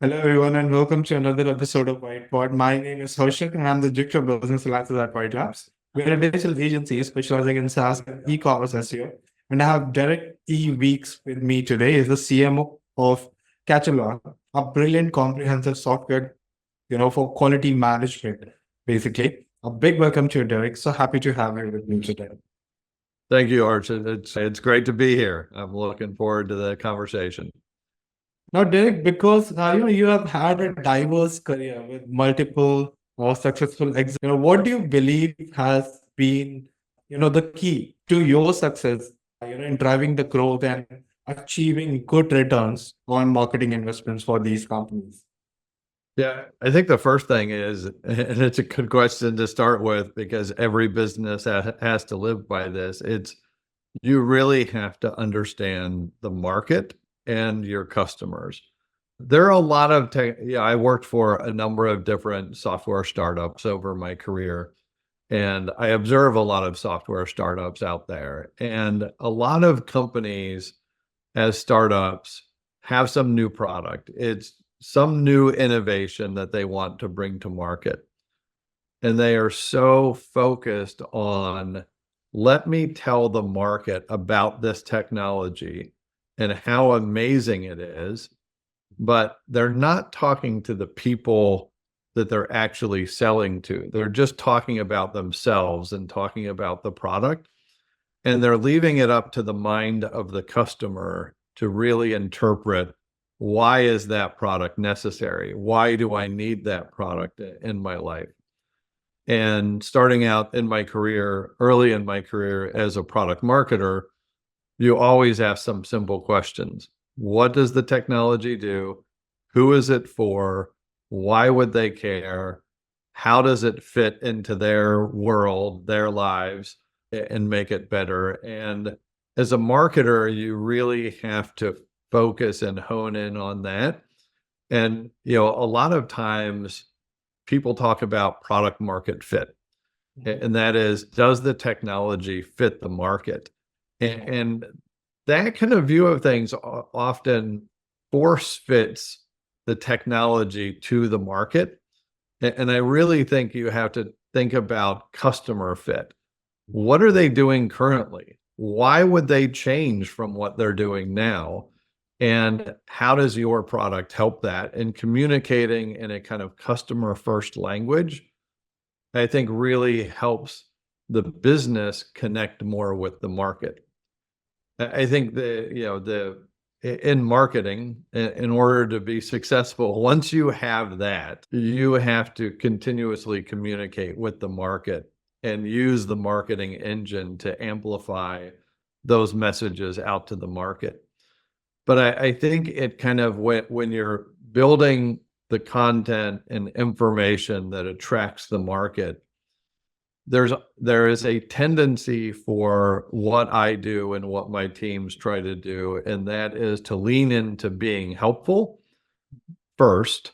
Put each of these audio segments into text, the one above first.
Hello, everyone, and welcome to another episode of Wytpod. My name is Harshit, and I'm the Director of Business Alliances at Wytlabs. We're a digital agency specializing in SaaS and e-commerce SEO. And I have Derek E. Weeks with me today. He's the CMO of Katalon, a brilliant comprehensive software, for quality management, basically. A big welcome to you, Derek. So happy to have you with me today. Thank you, Arch. It's great to be here. I'm looking forward to the conversation. Now, Derek, because you have had a diverse career with multiple successful exits. What do you believe has been the key to your success? In driving the growth and achieving good returns on marketing investments for these companies. Yeah, I think the first thing is, and it's a good question to start with because every business has to live by this. It's you really have to understand the market and your customers. There are a lot of I worked for a number of different software startups over my career, and I observe a lot of software startups out there. And a lot of companies as startups have some new product. It's some new innovation that they want to bring to market. And they are so focused on, let me tell the market about this technology and how amazing it is, but they're not talking to the people that they're actually selling to. They're just talking about themselves and talking about the product. And they're leaving it up to the mind of the customer to really interpret, why is that product necessary? Why do I need that product in my life? And starting out in my career, early in my career as a product marketer, you always ask some simple questions. What does the technology do? Who is it for? Why would they care? How does it fit into their world, their lives, and make it better? And as a marketer, you really have to focus and hone in on that. And, a lot of times people talk about product market fit, and that is, does the technology fit the market? And that kind of view of things often force fits the technology to the market. And I really think you have to think about customer fit. What are they doing currently? Why would they change from what they're doing now? And how does your product help that? And communicating in a kind of customer first language, I think really helps the business connect more with the market. I think in marketing, in order to be successful, once you have that, you have to continuously communicate with the market and use the marketing engine to amplify those messages out to the market. But I think it kind of, when you're building the content and information that attracts the market, there is a tendency for what I do and what my teams try to do, and that is to lean into being helpful first,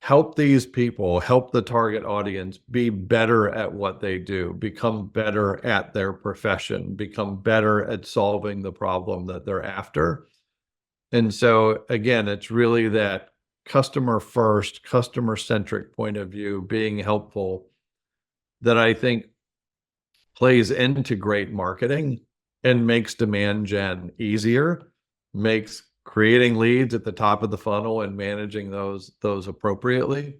help these people, help the target audience be better at what they do, become better at their profession, become better at solving the problem that they're after. And so again, it's really that customer first, customer centric point of view, being helpful, that I think plays into great marketing and makes demand gen easier, makes creating leads at the top of the funnel and managing those appropriately.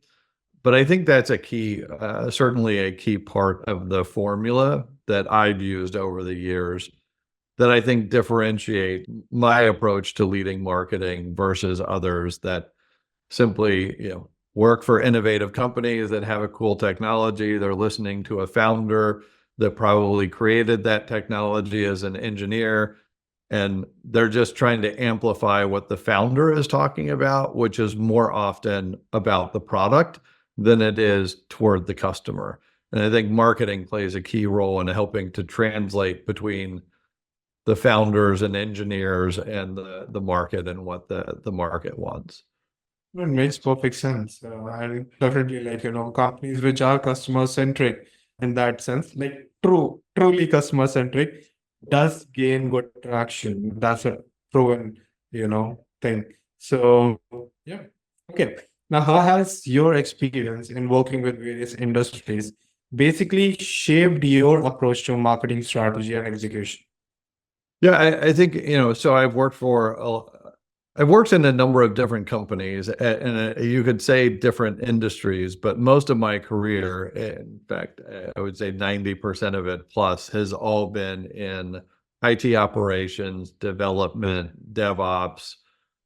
But I think that's a key, certainly a key part of the formula that I've used over the years that I think differentiate my approach to leading marketing versus others that simply, work for innovative companies that have a cool technology. They're listening to a founder that probably created that technology as an engineer, and they're just trying to amplify what the founder is talking about, which is more often about the product than it is toward the customer. And I think marketing plays a key role in helping to translate between the founders and engineers and the market and what the market wants. It makes perfect sense. I definitely companies which are customer centric in that sense, like truly customer centric, does gain good traction. That's a proven, thing. So yeah. Okay. Now, how has your experience in working with various industries basically shaped your approach to marketing strategy and execution? Yeah, I think, so I've worked in a number of different companies and you could say different industries, but most of my career, in fact, I would say 90% of it plus has all been in IT operations, development, DevOps,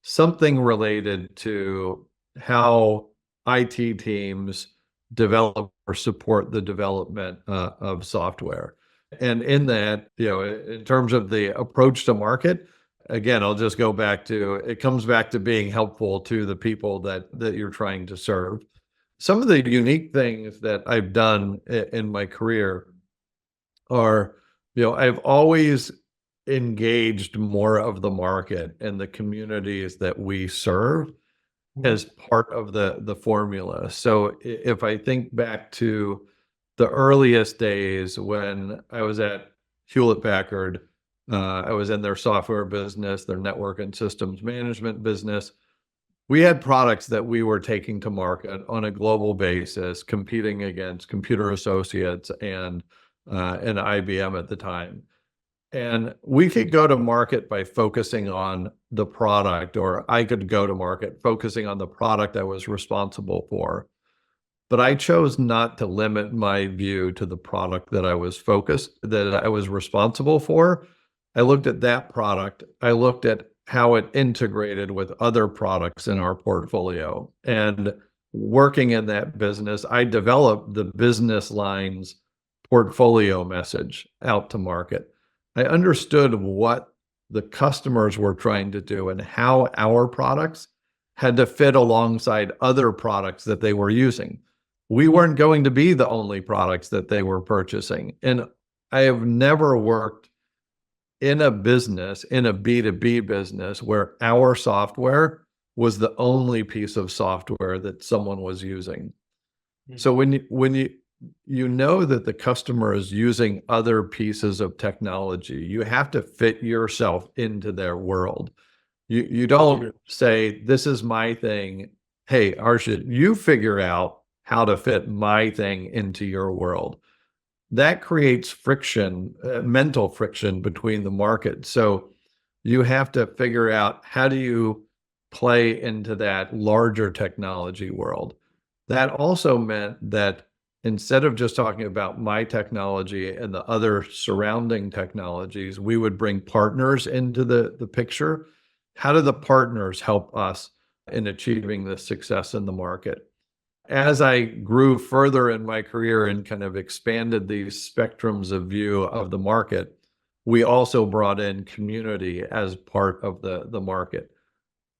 something related to how IT teams develop or support the development of software. And in that, in terms of the approach to market, again, I'll just go back to it comes back to being helpful to the people that you're trying to serve. Some of the unique things that I've done in my career are, I've always engaged more of the market and the communities that we serve Mhm. as part of the formula. So if I think back to the earliest days when I was at Hewlett Packard, I was in their software business, their network and systems management business. We had products that we were taking to market on a global basis, competing against Computer Associates and IBM at the time. And we could go to market by focusing on the product, or I could go to market focusing on the product I was responsible for. But I chose not to limit my view to the product that I was responsible for. I looked at that product. I looked at how it integrated with other products in our portfolio. And working in that business, I developed the business lines portfolio message out to market. I understood what the customers were trying to do and how our products had to fit alongside other products that they were using. We weren't going to be the only products that they were purchasing. And I have never worked in a business, in a B2B business, where our software was the only piece of software that someone was using. So when you know that the customer is using other pieces of technology, you have to fit yourself into their world. You don't say, this is my thing. Hey, Harshit, you figure out how to fit my thing into your world. That creates friction, mental friction between the market. So you have to figure out, how do you play into that larger technology world. That also meant that instead of just talking about my technology and the other surrounding technologies, we would bring partners into the picture. How do the partners help us in achieving the success in the market? As I grew further in my career and kind of expanded these spectrums of view of the market, we also brought in community as part of the market.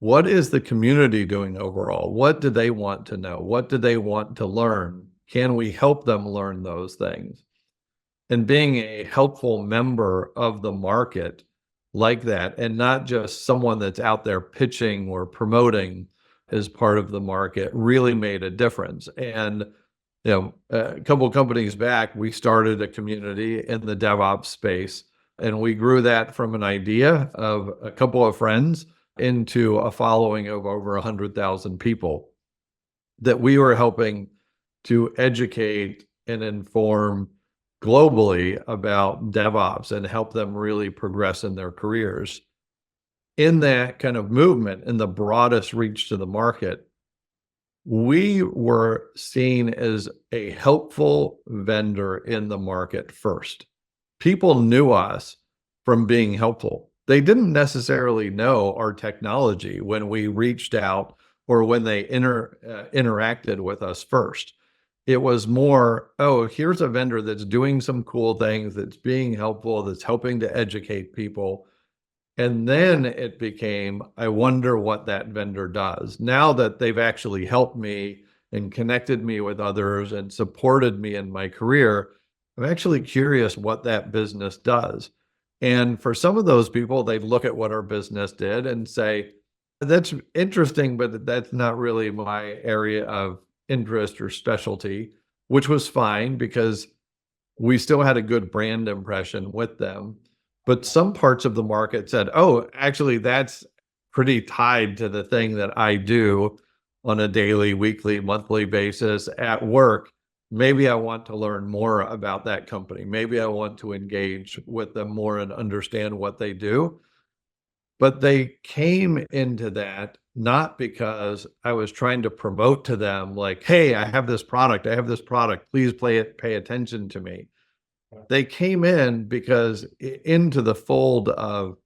What is the community doing overall? What do they want to know? What do they want to learn? Can we help them learn those things? And being a helpful member of the market like that, and not just someone that's out there pitching or promoting as part of the market, really made a difference. And a couple of companies back, we started a community in the DevOps space, and we grew that from an idea of a couple of friends into a following of over 100,000 people that we were helping to educate and inform globally about DevOps and help them really progress in their careers. In that kind of movement, in the broadest reach to the market, we were seen as a helpful vendor in the market first. People knew us from being helpful. They didn't necessarily know our technology when we reached out or when they interacted with us first. It was more, oh, here's a vendor that's doing some cool things, that's being helpful, that's helping to educate people. And then it became, I wonder what that vendor does. Now that they've actually helped me and connected me with others and supported me in my career, I'm actually curious what that business does. And for some of those people, they'd look at what our business did and say, that's interesting, but that's not really my area of interest or specialty, which was fine because we still had a good brand impression with them. But some parts of the market said, oh, actually, that's pretty tied to the thing that I do. on a daily, weekly, monthly basis at work. Maybe I want to learn more about that company. Maybe I want to engage with them more and understand what they do. But they came into that not because I was trying to promote to them like, hey, I have this product, please pay attention to me. They came in because into the fold of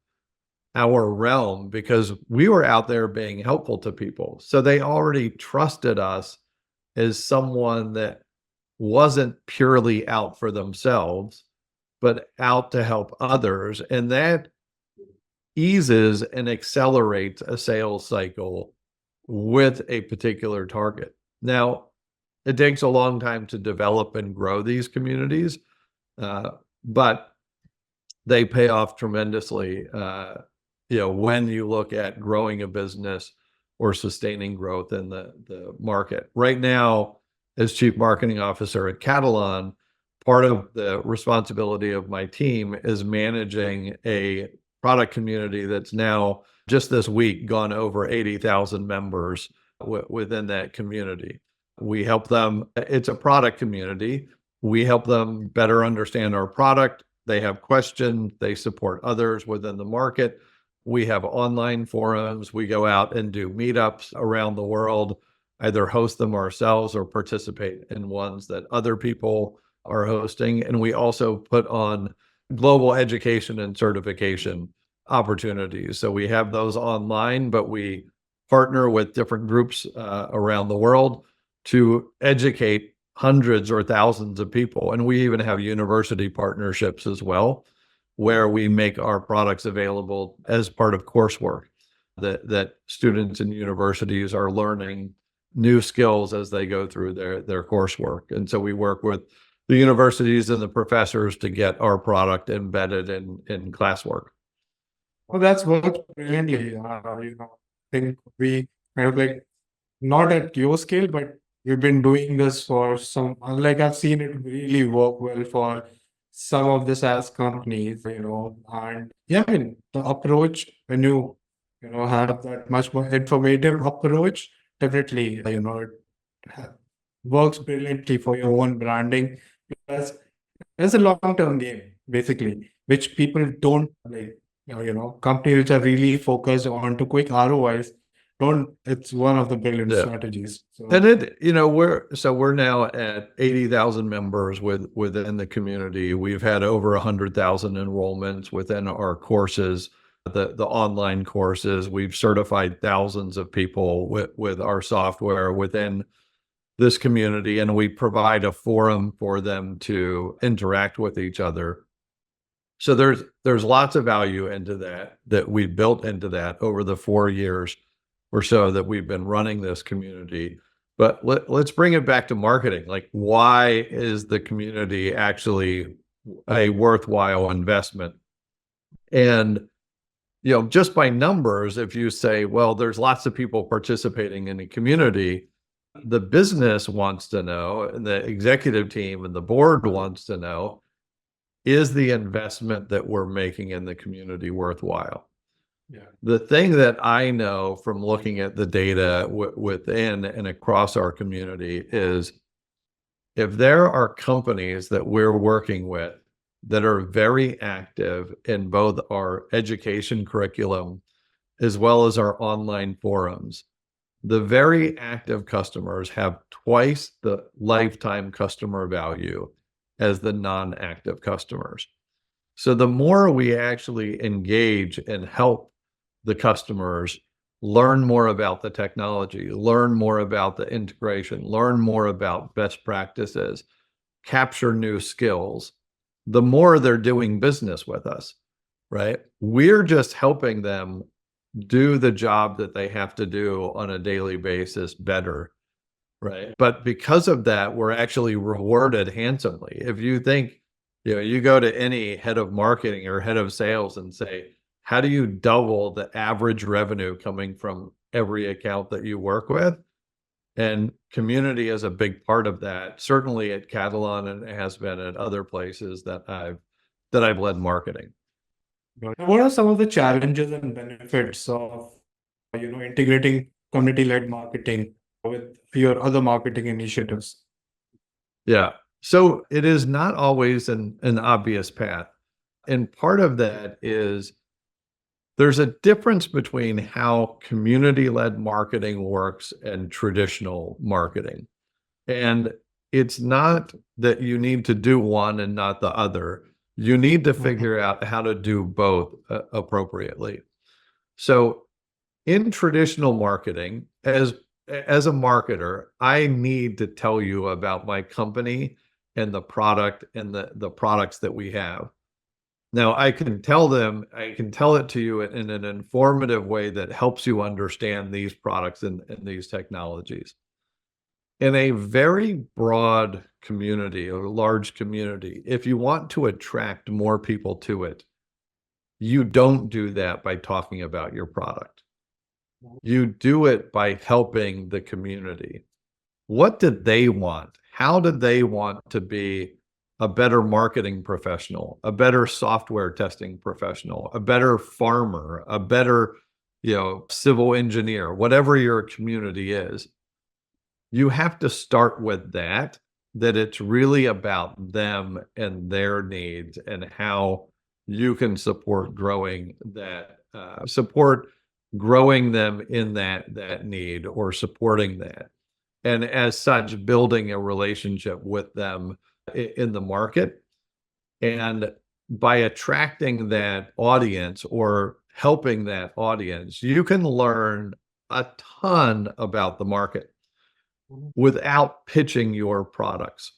our realm because we were out there being helpful to people. So they already trusted us as someone that wasn't purely out for themselves, but out to help others. And that eases and accelerates a sales cycle with a particular target. Now, it takes a long time to develop and grow these communities, but they pay off tremendously. When you look at growing a business or sustaining growth in the market. Right now, as Chief Marketing Officer at Katalon, part of the responsibility of my team is managing a product community that's now just this week gone over 80,000 members within that community. We help them, it's a product community. We help them better understand our product. They have questions, they support others within the market. We have online forums. We go out and do meetups around the world, either host them ourselves or participate in ones that other people are hosting. And we also put on global education and certification opportunities. So we have those online, but we partner with different groups around the world to educate hundreds or thousands of people. And we even have university partnerships as well, where we make our products available as part of coursework that students in universities are learning new skills as they go through their coursework. And so we work with the universities and the professors to get our product embedded in classwork. Well, that's worked brilliantly. I think we kind of like not at your scale, but we've been doing this for like I've seen it really work well for some of the SaaS companies, and yeah, I mean, the approach when you have that much more informative approach, definitely, it works brilliantly for your own branding. Plus, it's a long-term game, basically, which people don't like. Companies which are really focused on to quick ROIs don't. It's one of the brilliant strategies. So. And we're now at 80,000 members within the community. We've had over 100,000 enrollments within our courses, the online courses. We've certified thousands of people with our software within this community, and we provide a forum for them to interact with each other. So there's lots of value into that we built into that over the 4 years or so that we've been running this community. But let's bring it back to marketing. Like, why is the community actually a worthwhile investment? And just by numbers, if you say, well, there's lots of people participating in the community, the business wants to know, and the executive team and the board wants to know, is the investment that we're making in the community worthwhile? Yeah. The thing that I know from looking at the data within and across our community is if there are companies that we're working with that are very active in both our education curriculum as well as our online forums, the very active customers have twice the lifetime customer value as the non-active customers. So the more we actually engage and help the customers learn more about the technology, learn more about the integration, learn more about best practices, capture new skills, the more they're doing business with us, right? We're just helping them do the job that they have to do on a daily basis better, right? But because of that, we're actually rewarded handsomely. If you think, you go to any head of marketing or head of sales and say, how do you double the average revenue coming from every account that you work with? And community is a big part of that, certainly at Katalon, and it has been at other places that I've led marketing. What are some of the challenges and benefits of integrating community-led marketing with your other marketing initiatives? Yeah. So it is not always an obvious path. And part of that is there's a difference between how community-led marketing works and traditional marketing. And it's not that you need to do one and not the other. You need to figure out how to do both appropriately. So in traditional marketing, as a marketer, I need to tell you about my company and the product and the products that we have. Now I can tell it to you in an informative way that helps you understand these products and these technologies. In a very broad community, a large community, if you want to attract more people to it, you don't do that by talking about your product. You do it by helping the community. What did they want? How did they want to be a better marketing professional, a better software testing professional, a better farmer, a better, civil engineer, whatever your community is? You have to start with that it's really about them and their needs and how you can support growing them in that need or supporting that. And as such, building a relationship with them in the market. And by attracting that audience or helping that audience, you can learn a ton about the market without pitching your products.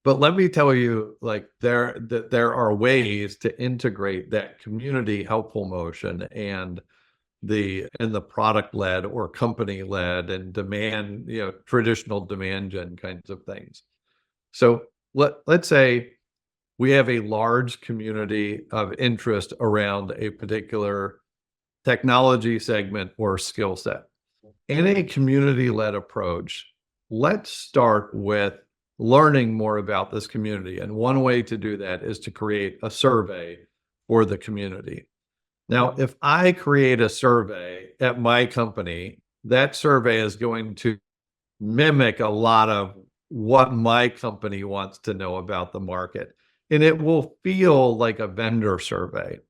But let me tell you, there are ways to integrate that community helpful motion and the product led or company led and demand, traditional demand gen kinds of things. So let's say we have a large community of interest around a particular technology segment or skill set. In a community-led approach, let's start with learning more about this community. And one way to do that is to create a survey for the community. Now, if I create a survey at my company, that survey is going to mimic a lot of what my company wants to know about the market. And it will feel like a vendor survey.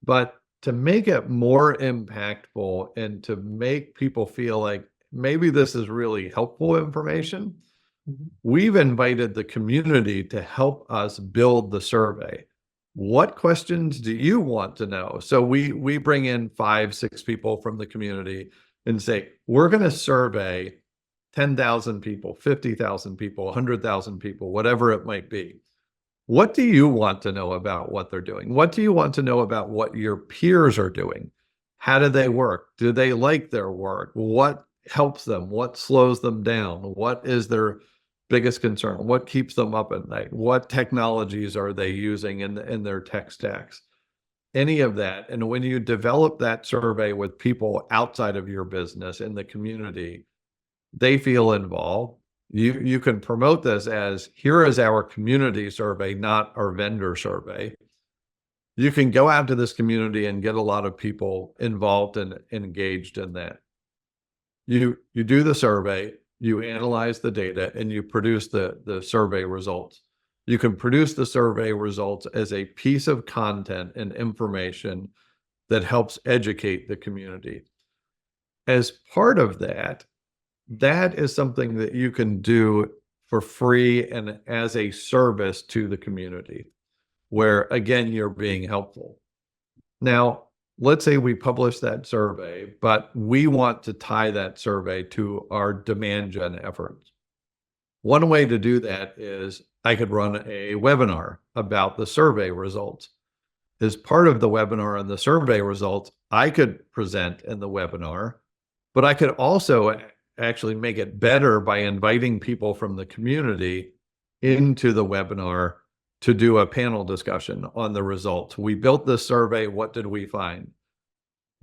But to make it more impactful and to make people feel like maybe this is really helpful information, we've invited the community to help us build the survey. What questions do you want to know? So we bring in 5-6 people from the community and say, we're going to survey 10,000 people, 50,000 people, 100,000 people, whatever it might be. What do you want to know about what they're doing? What do you want to know about what your peers are doing? How do they work? Do they like their work? What helps them? What slows them down? What is their biggest concern? What keeps them up at night? What technologies are they using in their tech stacks? Any of that. And when you develop that survey with people outside of your business in the community, they feel involved. You can promote this as, here is our community survey, not our vendor survey. You can go out to this community and get a lot of people involved and engaged in that. You do the survey, you analyze the data, and you produce the survey results. You can produce the survey results as a piece of content and information that helps educate the community. As part of that is something that you can do for free and as a service to the community, where again, you're being helpful. Now, let's say we publish that survey, but we want to tie that survey to our demand gen efforts. One way to do that is I could run a webinar about the survey results. As part of the webinar and the survey results, I could present in the webinar, but I could also actually make it better by inviting people from the community into the webinar to do a panel discussion on the results. We built this survey. What did we find?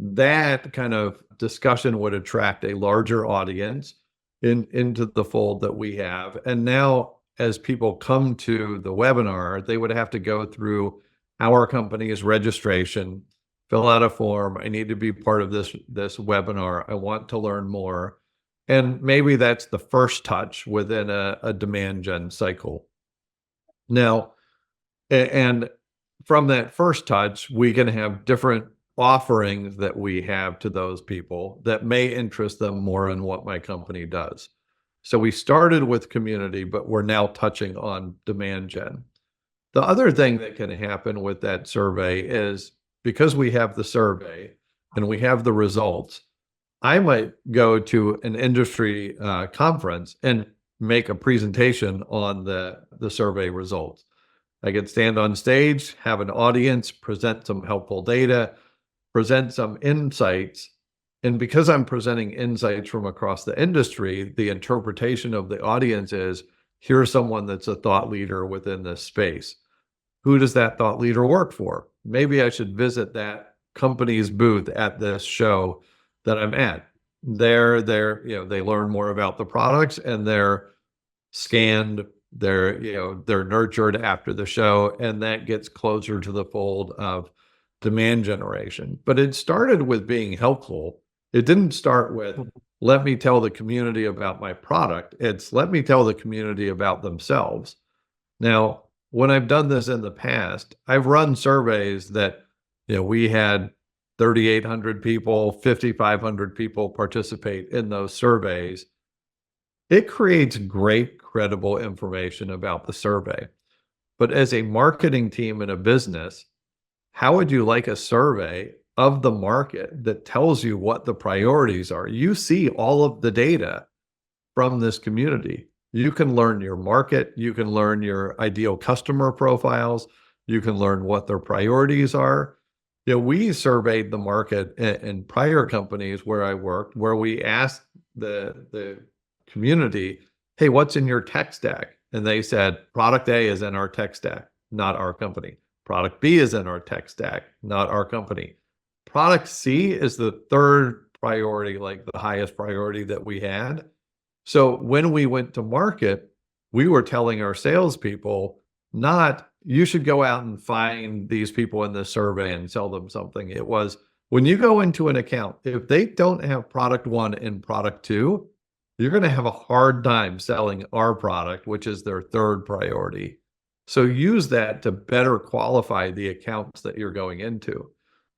That kind of discussion would attract a larger audience into the fold that we have. And now, as people come to the webinar, they would have to go through our company's registration, fill out a form. I need to be part of this webinar. I want to learn more. And maybe that's the first touch within a demand gen cycle. Now, and from that first touch, we can have different offerings that we have to those people that may interest them more in what my company does. So we started with community, but we're now touching on demand gen. The other thing that can happen with that survey is because we have the survey and we have the results, I might go to an industry conference and make a presentation on the survey results. I could stand on stage, have an audience, present some helpful data, present some insights. And because I'm presenting insights from across the industry, the interpretation of the audience is, here's someone that's a thought leader within this space. Who does that thought leader work for? Maybe I should visit that company's booth at this show that I'm at. They're, they learn more about the products and they're scanned, they're nurtured after the show, and that gets closer to the fold of demand generation. But it started with being helpful. It didn't start with, let me tell the community about my product. It's let me tell the community about themselves. Now, when I've done this in the past, I've run surveys that, we had 3,800 people, 5,500 people participate in those surveys. It creates great, credible information about the survey. But as a marketing team in a business, how would you like a survey of the market that tells you what the priorities are? You see all of the data from this community. You can learn your market, you can learn your ideal customer profiles, you can learn what their priorities are. We surveyed the market in prior companies where I worked, where we asked the community, hey, what's in your tech stack? And they said, product A is in our tech stack, not our company. Product B is in our tech stack, not our company. Product C is the third priority, like the highest priority that we had. So when we went to market, we were telling our salespeople, not you should go out and find these people in this survey and sell them something. It was when you go into an account, if they don't have product one and product two, you're going to have a hard time selling our product, which is their third priority. So use that to better qualify the accounts that you're going into.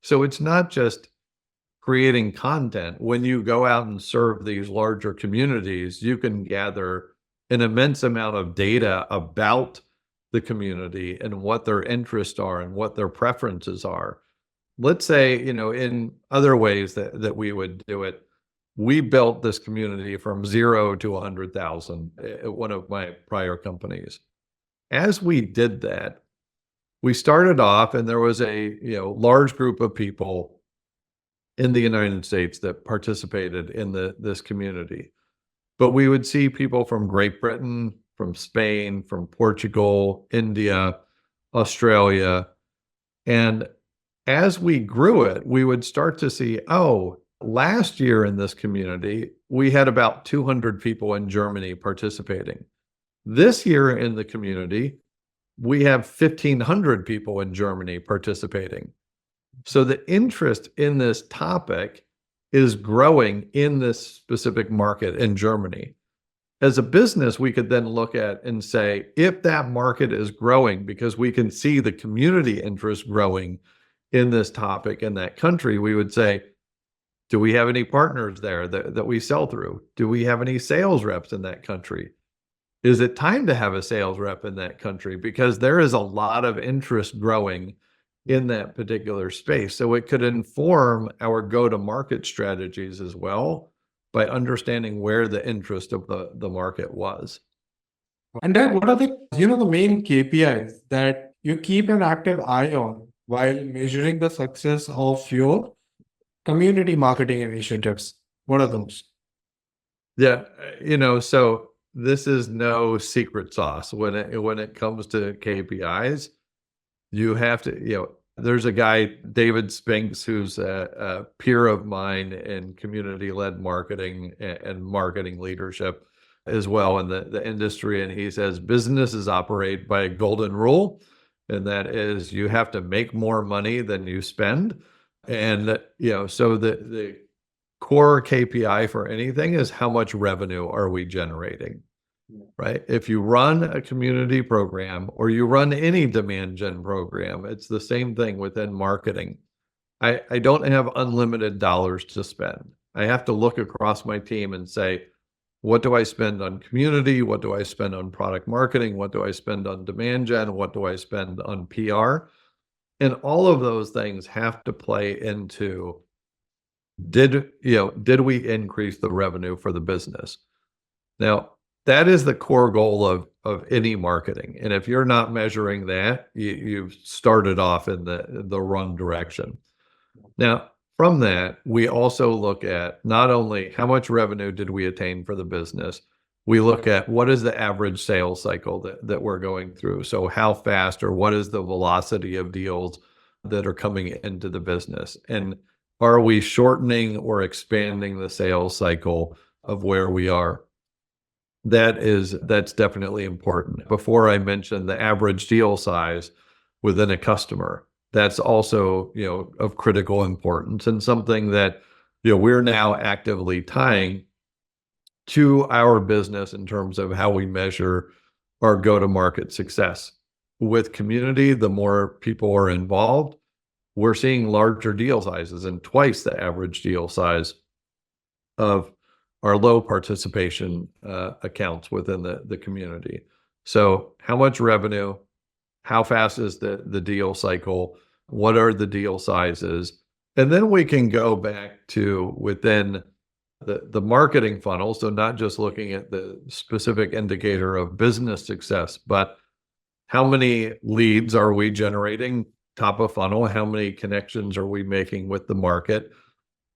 So it's not just creating content. When you go out and serve these larger communities, you can gather an immense amount of data about the community and what their interests are and what their preferences are. Let's say, in other ways that we would do it, we built this community from 0 to 100,000 at one of my prior companies. As we did that, we started off and there was a large group of people in the United States that participated in this community. But we would see people from Great Britain, from Spain, from Portugal, India, Australia. And as we grew it, we would start to see, last year in this community, we had about 200 people in Germany participating. This year in the community, we have 1,500 people in Germany participating. So the interest in this topic is growing in this specific market in Germany. As a business, we could then look at and say, if that market is growing because we can see the community interest growing in this topic in that country, we would say, do we have any partners there that we sell through? Do we have any sales reps in that country? Is it time to have a sales rep in that country? Because there is a lot of interest growing in that particular space. So it could inform our go-to-market strategies as well by understanding where the interest of the market was. And then what are the main KPIs that you keep an active eye on while measuring the success of your community marketing initiatives? What are those? Yeah, so this is no secret sauce when it comes to KPIs. You have to, there's a guy, David Spinks, who's a peer of mine in community-led marketing and marketing leadership as well in the industry. And he says businesses operate by a golden rule, and that is you have to make more money than you spend. And, so the core KPI for anything is how much revenue are we generating, right? If you run a community program or you run any demand gen program, it's the same thing within marketing. I don't have unlimited dollars to spend. I have to look across my team and say, what do I spend on community? What do I spend on product marketing? What do I spend on demand gen? What do I spend on PR? And all of those things have to play into, did we increase the revenue for the business? Now, that is the core goal of any marketing. And if you're not measuring that, you've started off in the wrong direction. Now, from that, we also look at not only how much revenue did we attain for the business, we look at what is the average sales cycle that we're going through. So how fast or what is the velocity of deals that are coming into the business? And are we shortening or expanding the sales cycle of where we are? That's definitely important. Before I mentioned the average deal size within a customer, that's also, of critical importance and something that, we're now actively tying to our business in terms of how we measure our go-to-market success. With community, the more people are involved, we're seeing larger deal sizes and twice the average deal size of our low participation accounts within the community. So how much revenue, how fast is the deal cycle, what are the deal sizes? And then we can go back to within the marketing funnel. So not just looking at the specific indicator of business success, but how many leads are we generating top of funnel? How many connections are we making with the market?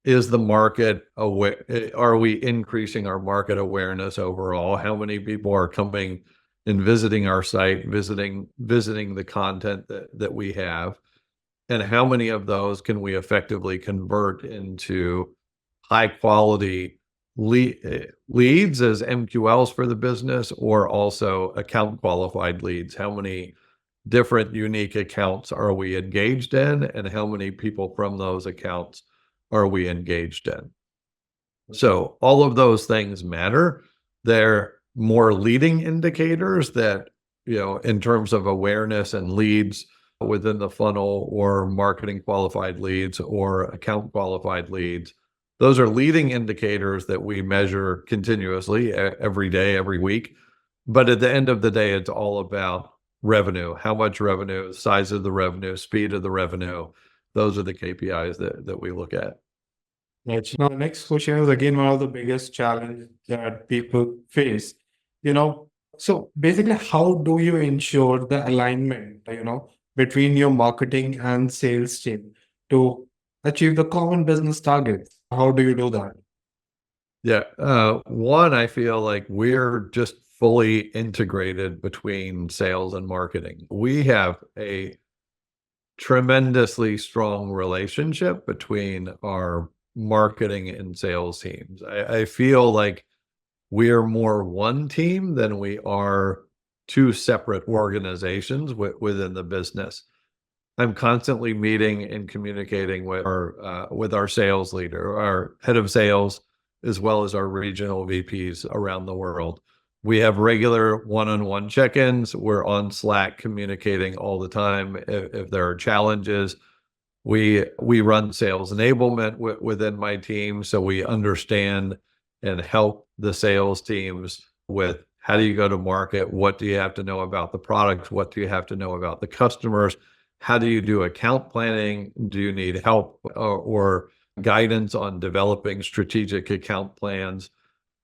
Is the market aware? Are we increasing our market awareness overall? How many people are coming and visiting our site, visiting the content that we have? And how many of those can we effectively convert into high quality leads as MQLs for the business, or also account qualified leads? How many different unique accounts are we engaged in, and how many people from those accounts are we engaged in? So all of those things matter. They're more leading indicators that, in terms of awareness and leads within the funnel, or marketing qualified leads or account qualified leads. Those are leading indicators that we measure continuously every day, every week. But at the end of the day, it's all about revenue. How much revenue, size of the revenue, speed of the revenue. Those are the KPIs that we look at. Right. Now, the next question is again one of the biggest challenges that people face. So basically, how do you ensure the alignment, between your marketing and sales team to achieve the common business targets? How do you do that? Yeah. One, I feel like we're just fully integrated between sales and marketing. We have a tremendously strong relationship between our marketing and sales teams. I feel like we're more one team than we are two separate organizations within the business. I'm constantly meeting and communicating with our sales leader, our head of sales, as well as our regional VPs around the world. We have regular one-on-one check-ins. We're on Slack communicating all the time. If there are challenges, we run sales enablement within my team, so we understand and help the sales teams with how do you go to market, what do you have to know about the product, what do you have to know about the customers, how do you do account planning, do you need help or guidance on developing strategic account plans.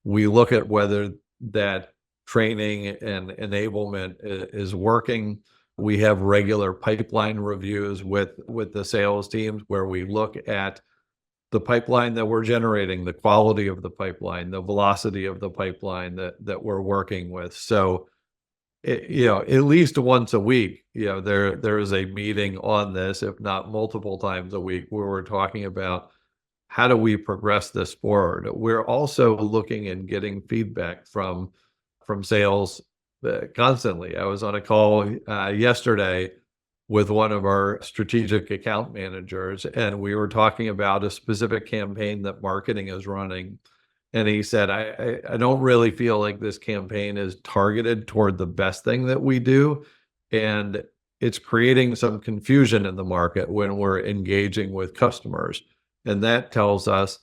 We look at whether that training and enablement is working. We have regular pipeline reviews with the sales teams where we look at the pipeline that we're generating, the quality of the pipeline, the velocity of the pipeline that we're working with. So, at least once a week, there is a meeting on this, if not multiple times a week, where we're talking about how do we progress this forward. We're also looking and getting feedback from sales constantly. I was on a call yesterday with one of our strategic account managers, and we were talking about a specific campaign that marketing is running. And he said, I don't really feel like this campaign is targeted toward the best thing that we do. And it's creating some confusion in the market when we're engaging with customers. And that tells us,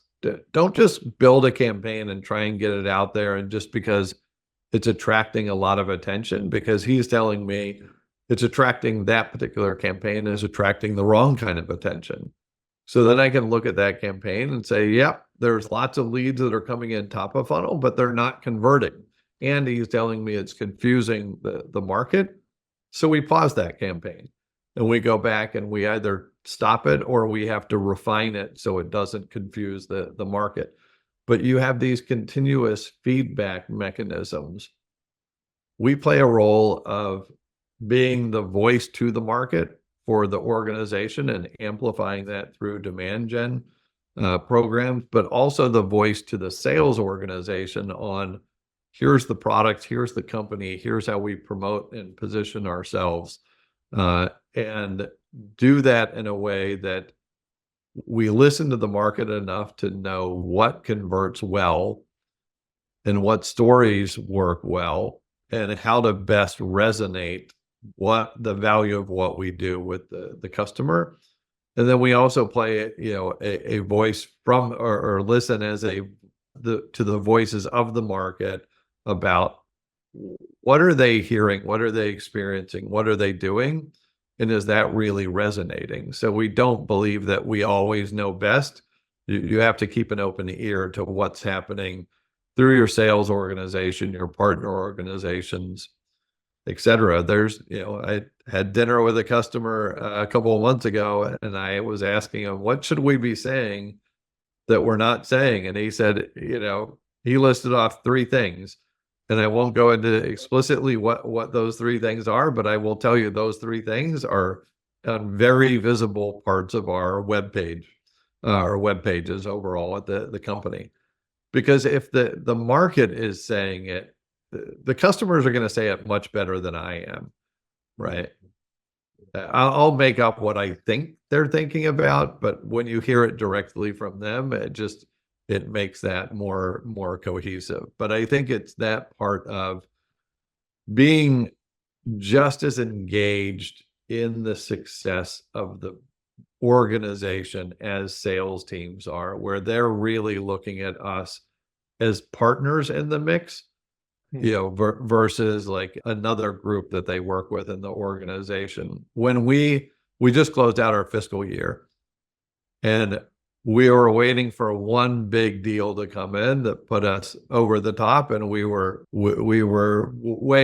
don't just build a campaign and try and get it out there. And just because it's attracting a lot of attention, because he's telling me it's attracting, that particular campaign is attracting the wrong kind of attention. So then I can look at that campaign and say, yep, there's lots of leads that are coming in top of funnel, but they're not converting. And he's telling me it's confusing the market. So we pause that campaign and we go back and we either stop it or we have to refine it so it doesn't confuse the market. But you have these continuous feedback mechanisms. We play a role of being the voice to the market for the organization and amplifying that through demand gen programs, but also the voice to the sales organization on here's the product, here's the company, here's how we promote and position ourselves, and do that in a way that we listen to the market enough to know what converts well and what stories work well and how to best resonate what the value of what we do with the customer. And then we also play, a voice from or listen as to the voices of the market about what are they hearing, what are they experiencing, what are they doing, and is that really resonating? So we don't believe that we always know best. You have to keep an open ear to what's happening through your sales organization, your partner organizations, et cetera. I had dinner with a customer a couple of months ago, and I was asking him, what should we be saying that we're not saying? And he said, he listed off 3 things. And I won't go into explicitly what those 3 things are, but I will tell you those 3 things are on very visible parts of our webpage, or web pages overall at the company. Because if the market is saying it, the customers are going to say it much better than I am, right? I'll make up what I think they're thinking about, but when you hear it directly from them, it makes that more cohesive. But I think it's that part of being just as engaged in the success of the organization as sales teams are, where they're really looking at us as partners in the mix, versus like another group that they work with in the organization. When we just closed out our fiscal year, and we were waiting for one big deal to come in that put us over the top, and we were way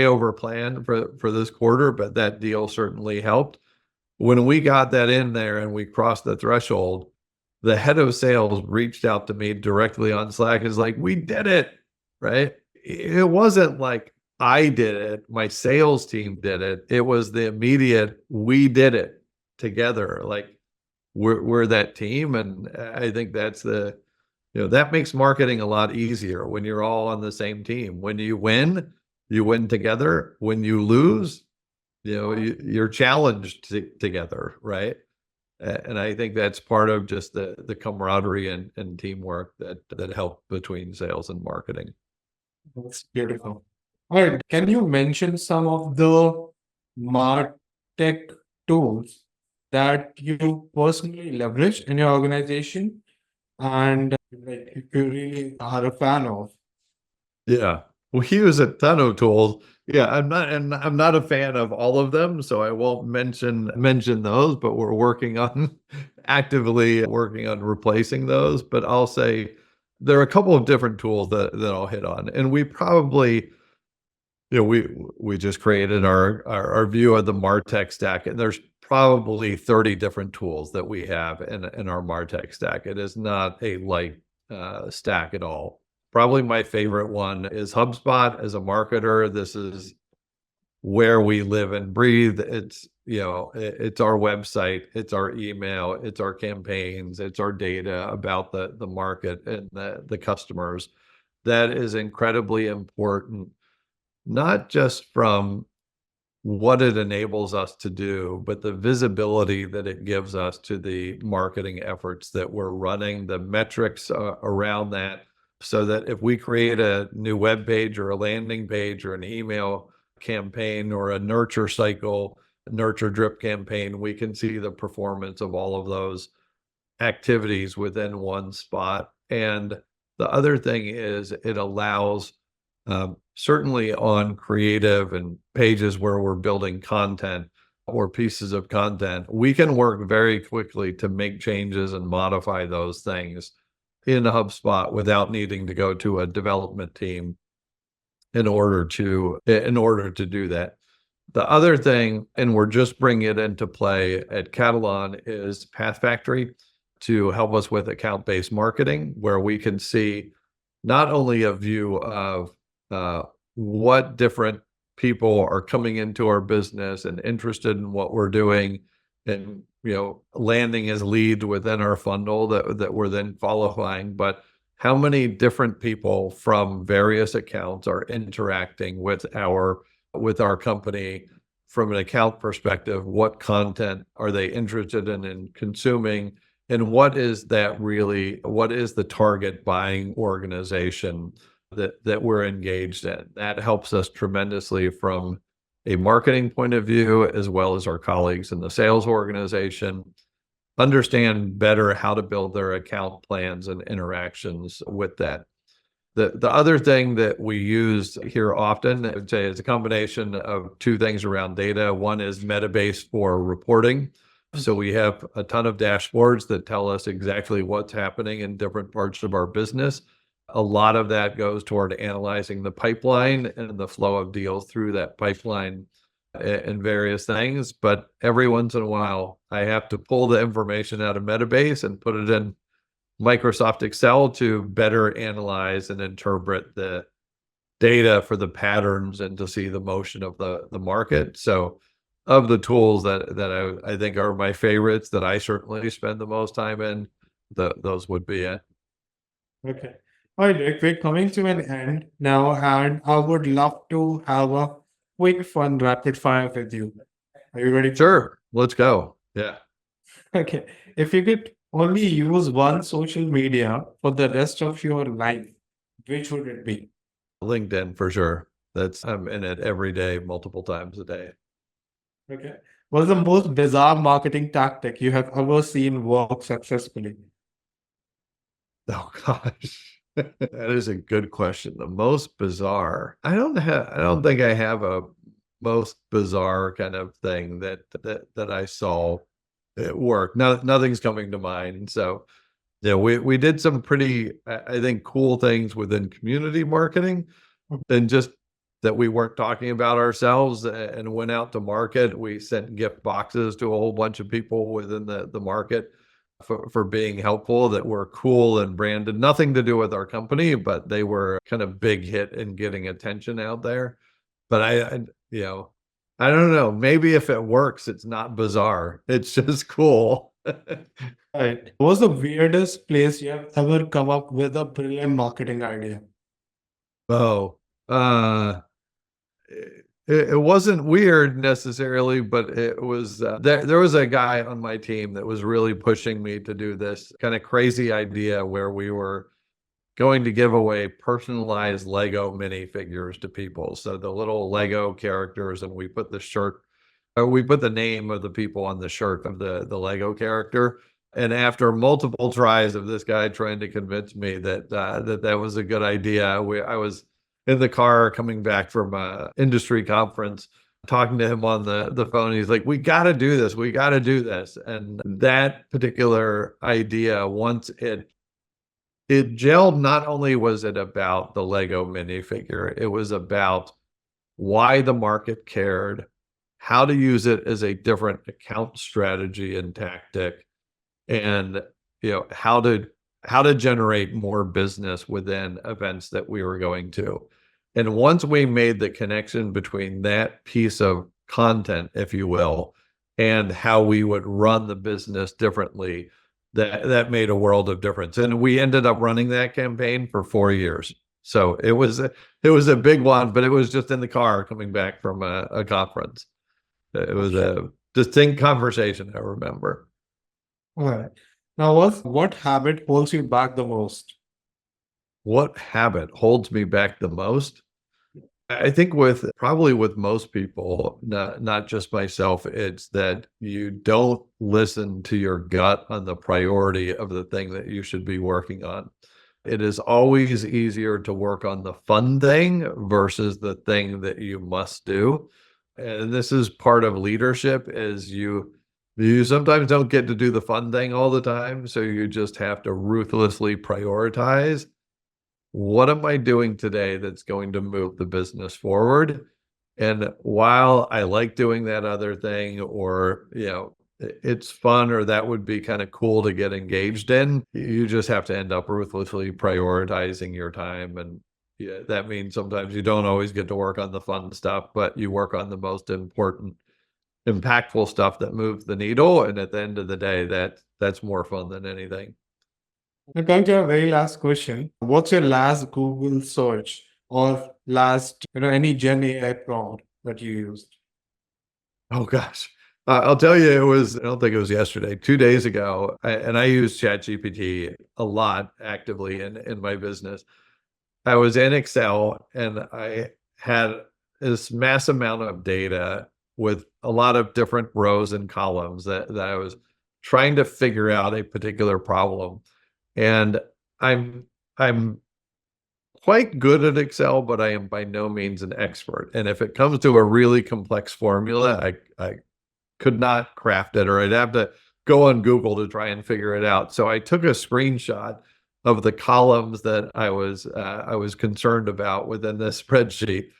over plan for this quarter, but that deal certainly helped. When we got that in there and we crossed the threshold, the head of sales reached out to me directly on Slack. Is like, we did it, right? It wasn't like I did it, my sales team did it. It was the immediate, we did it together. Like we're that team. And I think that's that makes marketing a lot easier when you're all on the same team. When you win together. When you lose, you're challenged together, right? And I think that's part of just the camaraderie and teamwork that help between sales and marketing. That's beautiful. All right. Can you mention some of the Martech tools that you personally leverage in your organization and like if you really are a fan of? Yeah. We use a ton of tools. Yeah, I'm not a fan of all of them, so I won't mention those, but we're actively working on replacing those. But I'll say there are a couple of different tools that I'll hit on. And we probably, we just created our view of the Martech stack, and there's probably 30 different tools that we have in our Martech stack. It is not a light stack at all. Probably my favorite one is HubSpot. As a marketer, this is where we live and breathe. It's, it's our website, it's our email, it's our campaigns, it's our data about the market and the customers. That is incredibly important, not just from what it enables us to do, but the visibility that it gives us to the marketing efforts that we're running, the metrics around that, so that if we create a new web page or a landing page or an email campaign or a nurture cycle, nurture drip campaign, we can see the performance of all of those activities within one spot. And the other thing is it allows, certainly on creative and pages where we're building content or pieces of content, we can work very quickly to make changes and modify those things in HubSpot without needing to go to a development team in order to do that. The other thing, and we're just bringing it into play at Katalon, is Path Factory to help us with account-based marketing, where we can see not only a view of what different people are coming into our business and interested in what we're doing, and landing as leads within our funnel that we're then qualifying, but how many different people from various accounts are interacting with our company from an account perspective. What content are they interested in consuming? And what is the target buying organization that we're engaged in? That helps us tremendously from a marketing point of view, as well as our colleagues in the sales organization understand better how to build their account plans and interactions with that. The other thing that we use here often, I would say, is a combination of two things around data. One is Metabase for reporting. So we have a ton of dashboards that tell us exactly what's happening in different parts of our business. A lot of that goes toward analyzing the pipeline and the flow of deals through that pipeline and various things. But every once in a while, I have to pull the information out of Metabase and put it in Microsoft Excel to better analyze and interpret the data for the patterns and to see the motion of the market. So of the tools that I think are my favorites, that I certainly spend the most time in, those would be it. Okay. All right, Rick, we're coming to an end now, and I would love to have a quick, fun, rapid fire with you. Are you ready? Sure, let's go. Yeah. Okay. If you could only use one social media for the rest of your life, which would it be? LinkedIn for sure. I'm in it every day, multiple times a day. Okay. What's the most bizarre marketing tactic you have ever seen work successfully? Oh gosh. That is a good question. The most bizarre. I don't think I have a most bizarre kind of thing that I saw at work. No, nothing's coming to mind. So yeah, we did some pretty, I think, cool things within community marketing, and just that we weren't talking about ourselves and went out to market. We sent gift boxes to a whole bunch of people within the market for being helpful, that were cool and branded, nothing to do with our company, but they were kind of big hit in getting attention out there. But I don't know, maybe if it works, it's not bizarre. It's just cool. Right. What's the weirdest place you have ever come up with a brilliant marketing idea? Oh, it wasn't weird necessarily, but it was, there was a guy on my team that was really pushing me to do this kind of crazy idea where we were going to give away personalized Lego minifigures to people. So the little Lego characters, and we put the name of the people on the shirt of the Lego character. And after multiple tries of this guy trying to convince me that was a good idea, I was in the car coming back from a industry conference, talking to him on the phone. He's like, we got to do this. We got to do this. And that particular idea, once it gelled, not only was it about the Lego minifigure, it was about why the market cared, how to use it as a different account strategy and tactic, and how to generate more business within events that we were going to. And once we made the connection between that piece of content, if you will, and how we would run the business differently, that made a world of difference. And we ended up running that campaign for 4 years. So it was a big one, but it was just in the car coming back from a conference. It was a distinct conversation, I remember. All right. Now, what habit holds you back the most? What habit holds me back the most? I think probably with most people, not just myself, it's that you don't listen to your gut on the priority of the thing that you should be working on. It is always easier to work on the fun thing versus the thing that you must do. And this is part of leadership is you sometimes don't get to do the fun thing all the time, so you just have to ruthlessly prioritize. What am I doing today that's going to move the business forward? And while I like doing that other thing, or, it's fun, or that would be kind of cool to get engaged in, you just have to end up ruthlessly prioritizing your time. And yeah, that means sometimes you don't always get to work on the fun stuff, but you work on the most important, impactful stuff that moves the needle. And at the end of the day, that's more fun than anything. And coming to our very last question, what's your last Google search or last, any Gen AI prompt that you used? Oh gosh. I'll tell you, I don't think it was yesterday, 2 days ago, and I use ChatGPT a lot actively in my business. I was in Excel and I had this mass amount of data with a lot of different rows and columns that I was trying to figure out a particular problem. And I'm quite good at Excel, but I am by no means an expert. And if it comes to a really complex formula, I could not craft it, or I'd have to go on Google to try and figure it out. So I took a screenshot of the columns that I was concerned about within this spreadsheet,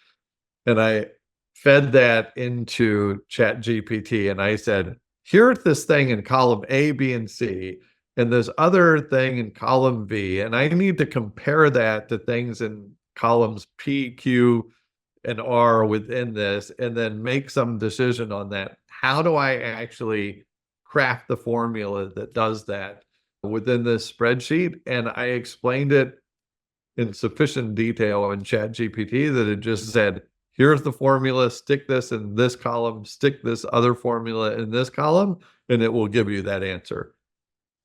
and I fed that into ChatGPT, and I said, "Here's this thing in column A, B, and C, and this other thing in column V, and I need to compare that to things in columns P, Q, and R within this, and then make some decision on that. How do I actually craft the formula that does that within this spreadsheet?" And I explained it in sufficient detail in ChatGPT that it just said, "Here's the formula, stick this in this column, stick this other formula in this column, and it will give you that answer."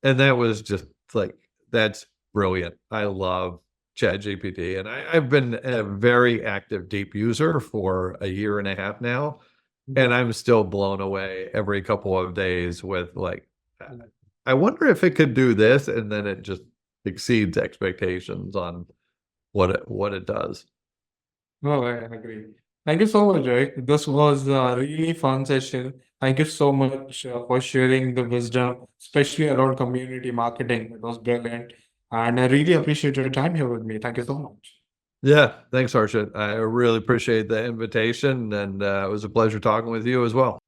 And that was just like, that's brilliant. I love ChatGPT, and I've been a very active deep user for a year and a half now, and I'm still blown away every couple of days with like, I wonder if it could do this, and then it just exceeds expectations on what it does. No, I agree. Thank you so much, Rick. This was a really fun session. Thank you so much for sharing the wisdom, especially around community marketing. It was brilliant. And I really appreciate your time here with me. Thank you so much. Yeah, thanks, Harshit. I really appreciate the invitation, and it was a pleasure talking with you as well.